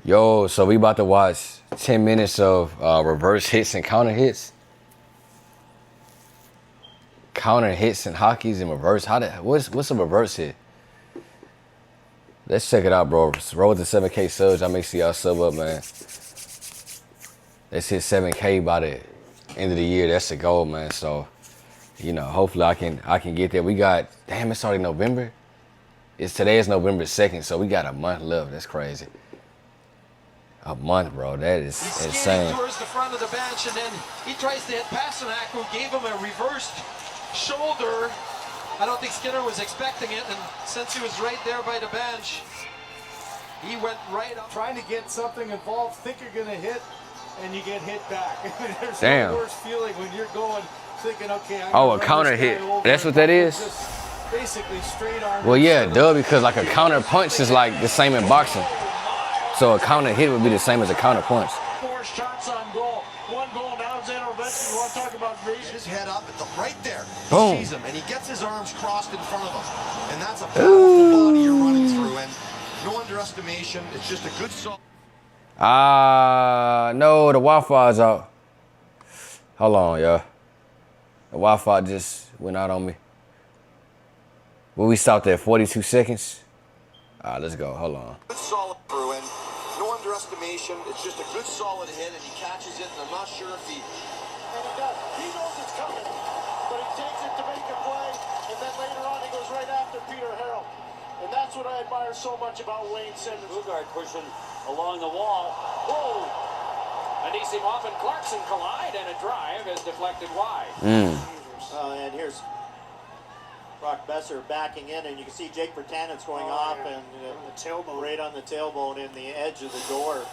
Yo, so we about to watch 10 minutes of reverse hits and counter hits. Counter hits and hockeys and reverse. What's a reverse hit? Let's check it out, bro. Roll to 7K subs. I make sure y'all sub up, man. Let's hit 7K by the end of the year. That's the goal, man. So, you know, hopefully I can get there. We got, damn, it's already November. Today is November 2nd, so we got a month left. That's crazy. A month, bro. That is insane. Towards the front of the bench, and then he tries to hit Pasternak, who gave him a reversed shoulder. I don't think Skinner was expecting it, and since he was right there by the bench, he went right up. Trying to get something involved, think you're going to hit, and you get hit back. There's Damn. no worse feeling when you're going, thinking, okay, I'm a counter hit. That's what that is? Basically straight arm. Well, yeah, duh, because like a counter punch is like the same in boxing. So a counter hit would be the same as a counter punch. 4 shots on goal. 1 goal now. Zeno Ovechkin. You want to talk about raising his head up at the right there. Boom. He sees him, and he gets his arms crossed in front of him. And that's a powerful body you're running through. And no underestimation. It's just a good song. No, the Wi-Fi's out. Hold on, y'all. The Wi-Fi just went out on me. Well, we stopped at 42 seconds. All right, let's go. Hold on. Good solid through, and no underestimation. It's just a good solid hit, and he catches it, and I'm not sure if he... And he does. He knows it's coming, but he takes it to make a play, and then later on he goes right after Peter Harrell. And that's what I admire so much about Wayne Simmons. Bugard pushing along the wall. Whoa! Anisimov and Clarkson collide, and a drive is deflected wide. And here's Brock Besser backing in, and you can see Jake Virtanen's going off, and the tailbone. right on the tailbone in the edge of the door.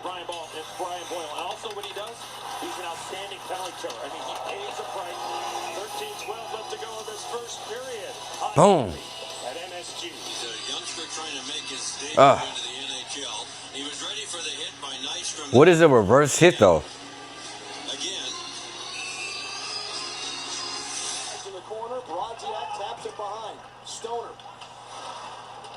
Brian Boyle, and also what he does, he's an outstanding penalty killer. I mean, he pays a price. 13-12 left to go in this first period. Boom. At MSG. He's a youngster trying to make his debut into the NHL. He was ready for the hit by Nystrom. What is a reverse hit, though? Again. In the corner, Brodziak taps it behind. Stoner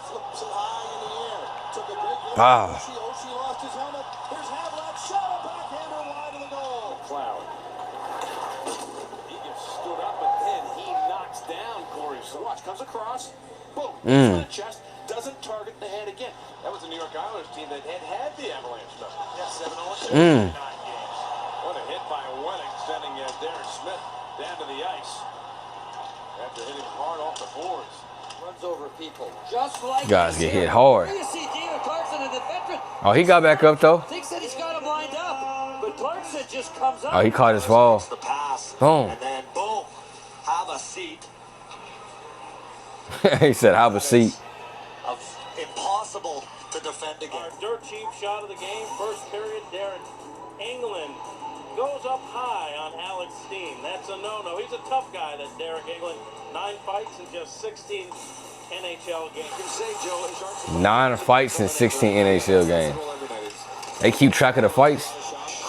flips it high in the air. Took a big hit. Wow. Oshie lost his helmet. Here's Havlat. Shot a backhander wide of the goal. Cloud. He gets stood up, but then he knocks down Corey. So watch, comes across. Boom. To the chest. Doesn't target the head again. That was the New York Islanders team that had the Avalanche stuff. Yeah, 7-0 in 9 games. What a hit by Wenning, sending Darren Smith down to the ice. After hitting hard off the boards. Runs over people. Just like You guys get hit hard. You see David Clarkson and the veteran. Oh, he got back up, though. Thinks that he's got him lined up. But Clarkson just comes up. Oh, he caught his fall. The pass. Boom. And then boom. Have a seat. He said, have a seat. Of impossible to defend Our against. dirt cheap shot of the game, first period, Darren England goes up high on Alex Steen. That's a no-no. He's a tough guy, that Derek England. 9 fights in just 16 NHL games. You can say, Joe, 9 fights in 16 NHL games. They keep track of the fights?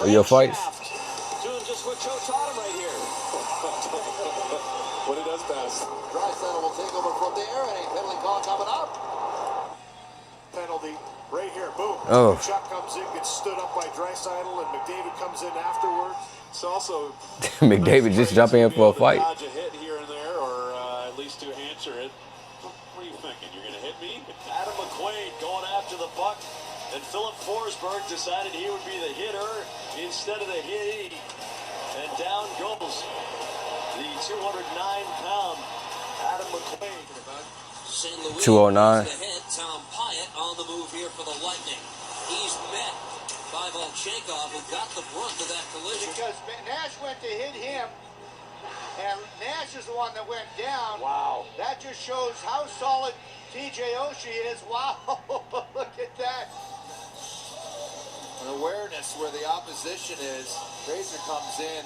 Or your fights? doing just what Joe taught him right here. When he does pass. Draisaitl will take over from there, and a penalty call coming up. Penalty right here, boom. Oh. Chuck comes in, gets stood up by Draisaitl, and McDavid comes in afterwards. It's also... McDavid just jump in for a fight. Dodge a hit here and there, or at least to answer it. What are you thinking? You're going to hit me? Adam McQuaid going after the puck, and Philip Forsberg decided he would be the hitter instead of the hittee. And down goes the 209-pound Adam McQuaid. St. Louis 209. ahead. Tom Pyatt on the move here for the Lightning. He's met by Volchenkov, who got the brunt of that collision. Because Nash went to hit him, and Nash is the one that went down. Wow. That just shows how solid TJ Oshie is. Wow, look at that. An awareness where the opposition is. Fraser comes in,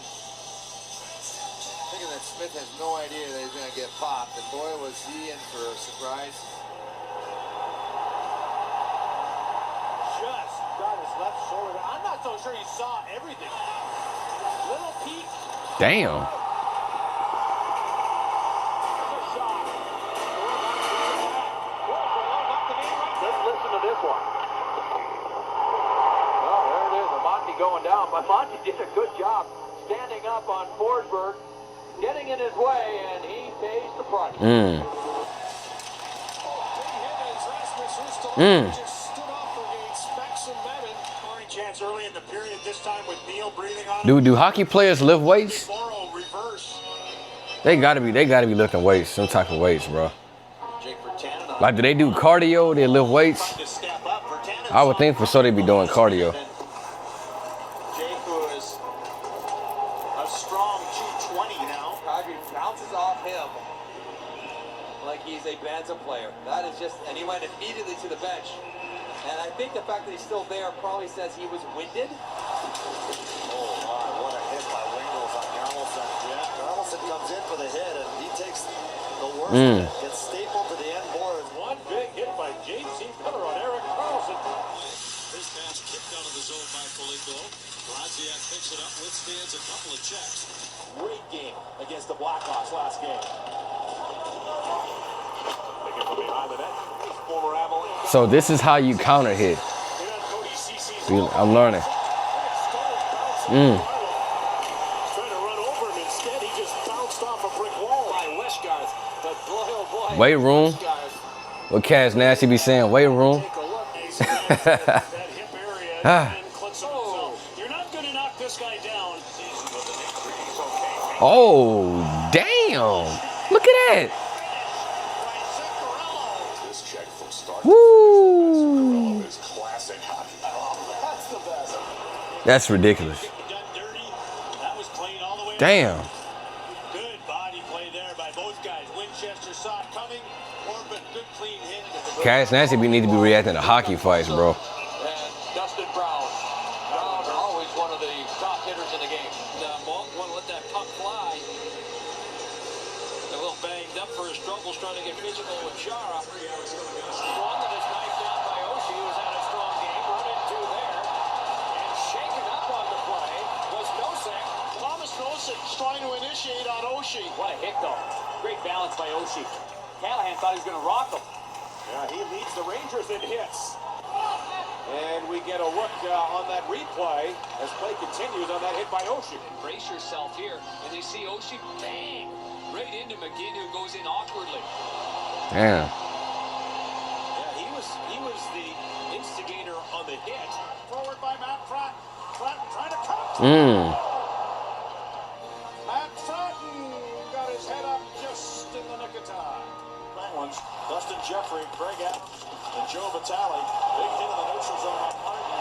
thinking that Smith has no idea that he's going to get popped, and boy, was he in for a surprise. Just got his left shoulder. I'm not so sure he saw everything. Little peek. Damn. Let's listen to this one. going down, but Monty did a good job standing up on Forsberg, getting in his way, and he pays the price. Just stood off against Maxim Mevin. Scoring chance early in the period, this time with Neal breathing on him. Do hockey players lift weights? Morrow reverse. They gotta be lifting weights, some type of weights, bro. Jake Virtanen Like, do they do cardio? They lift weights? To step up. Virtanen. I would think for sure they be doing cardio. Jake, who is a strong 220 now. Calgary bounces off him like he's a Bantam player. That is just, and he went immediately to the bench. And I think the fact that he's still there probably says he was winded. Oh my, what a hit by Wingles on Yarmelson. Yeah, Yarmelson comes in for the hit and he takes the worst of it. Gets stapled to the end boards. One big hit by James C. Miller on Eric Carlson. This pass kicked out of the zone by Foligno. Graziak picks it up, withstands a couple of checks. Great game against the Blackhawks last game. Taken from behind the net. Former Avalanche. So this is how you counter hit. I'm learning. Trying to run over him. Instead, he just bounced off a brick wall by Westgarth. But boy, oh boy. Weight room. What Cash Nasty be saying? Weight room. Take a look. That hip area and clips on. So you're not going to knock this guy down. Oh, damn. Look at that. This check from start Woo. is classic hockey. That's the best. That's ridiculous. Done dirty. That was clean all the way. Damn. Good body play there by both guys. Winchester saw it coming. Corbin, good clean hit. Cash Nasty need to be reacting to hockey fights, bro. And Dustin Brown. Brown, always one of the top hitters in the game. Monk won't let that puck fly. A little banged up for his struggles trying to get physical with Chara. One that is knifed down by Oshie, who's had a strong game. Run into there. And shaken up on the play was Nosek. Thomas Nosek trying to initiate on Oshie. What a hit, though. Great balance by Oshie. Callahan thought he was going to rock him. Yeah, he leads the Rangers in hits. And we get a look on that replay as play continues on that hit by Oshie. Brace yourself here. And they see Oshie bang right into McGinn, who goes in awkwardly. Damn. Yeah, he was the instigator on the hit. Forward by Matt Pratt. Pratt trying to cut. Matt Fratton got his head up just in the nick of time. Penguins, Dustin Jeffrey, Craig Adams, and Joe Vitale. Big hit in the neutral zone on Martin.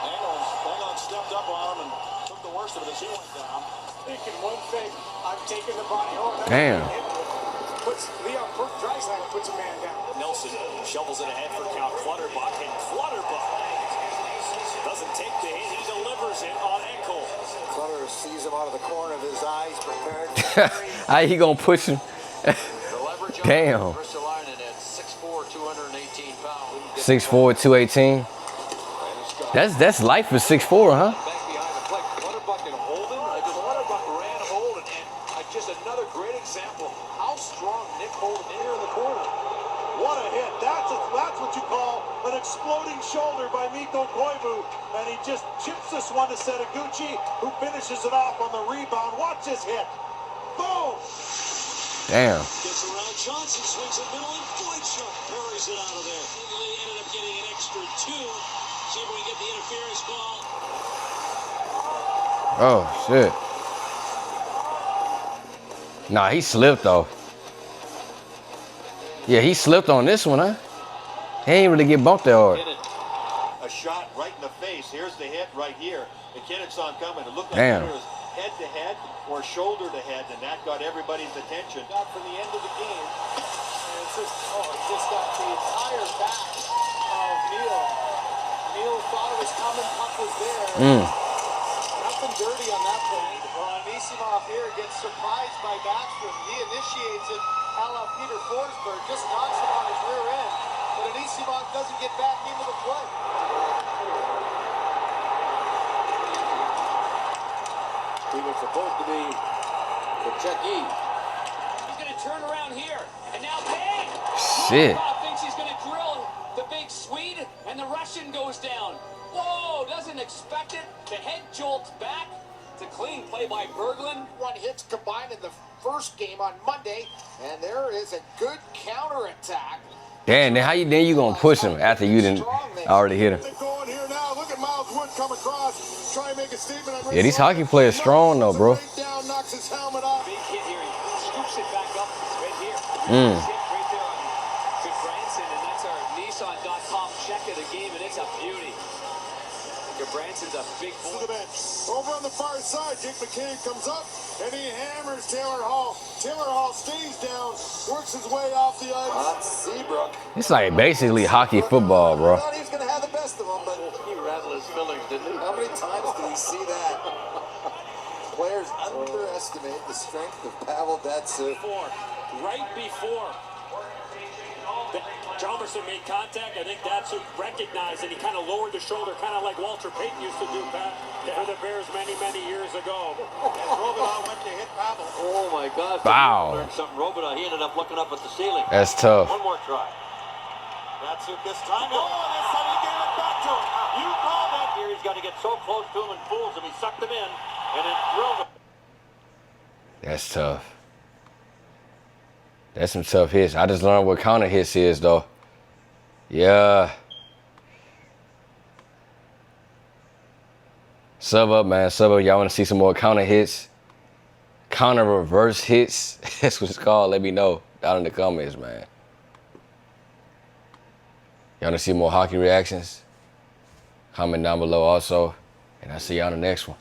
England stepped up on him and took the worst of it as he went down. Thinking one thing, I'm taking the body. Oh, Damn. Puts Leon Draisaitl puts a man down. Nelson shovels it ahead for Cal Clutterbuck, and Clutterbuck doesn't take the hit. He delivers it on Ekholm. Clutter sees him out of the corner of his eyes, prepared. How he gonna push him? Damn. Ristolainen at 6'4", 218 pounds. 6'4", 218. That's life for 6'4", huh? Back behind the plate. Clutterbuck and Holden. Clutterbuck ran Holden. And just another great example how strong Nick Holden is here in the corner. What a hit. That's what you call an exploding shoulder by Mikko Koivu. And he just chips this one to Setaguchi, who finishes it off on the rebound. Watch this hit. Boom! Damn. Gets around Johnson, swings it middle, and Deutscher buries it out of there. They ended up getting an extra 2. See if we can get the interference call. Oh, shit. Nah, he slipped, though. Yeah, he slipped on this one, huh? He ain't really get bumped that hard. A shot right in the face. Here's the hit right here. McKinnon saw him coming. It looked like Damn. it was head to head or shoulder to head, and that got everybody's attention. Got from the end of the game. And it's just got the entire back of Neal. Neal thought it was coming. Puck was there. Nothing dirty on that point. Well, Anisimov here gets surprised by Backstrom. He initiates it. A la Peter Forsberg just knocks him on his rear end. But Anisimov doesn't get back into the play. He was supposed to be the Czechie. He's going to turn around here. And now bang! Shit. Markov thinks he's going to drill the big Swede, and the Russian goes down. Whoa, doesn't expect it. The head jolts back. It's a clean play by Berglund. 1 hits combined in the first game on Monday, and there is a good counterattack. Damn, then then you gonna push him after you didn't already hit him? Going here now. Look at Miles Wood come across. Try and make a statement on Yeah, these hockey players strong though, bro. Down, knocks his helmet off. Big hit here. He scoops it back up right here. Mm. Hit right there on Good Branson, and that's our Nissan.com check of the game, and it's a beauty. Branson's a big boy. To the bench. Over on the far side, Jake McCabe comes up and he hammers Taylor Hall. Taylor Hall stays down, works his way off the ice. On Seabrook. It's like basically hockey football, bro. I thought he was going to have the best of them, but He rattled his fillers, didn't he? how many times do we see that? Players underestimate the strength of Pavel Datsyuk. Right before Chalmerson made contact, I think Datsyuk recognized and he kind of lowered the shoulder, kind of like Walter Payton used to do, Pat, for the Bears many, many years ago. As Robidoux went to hit Pavel. Oh my gosh. Wow. Learned something. Robidoux, he ended up looking up at the ceiling. That's tough. One more try. Datsyuk this time. Oh, this time he gave it back to him. You called it. Here he's got to get so close to him and fools him. He sucked him in and then drilled him. That's tough. That's some tough hits. I just learned what counter hits is, though. Yeah. Sub up, man. Sub up. Y'all want to see some more counter hits? Counter reverse hits? That's what it's called. Let me know down in the comments, man. Y'all want to see more hockey reactions? Comment down below also. And I'll see y'all on the next one.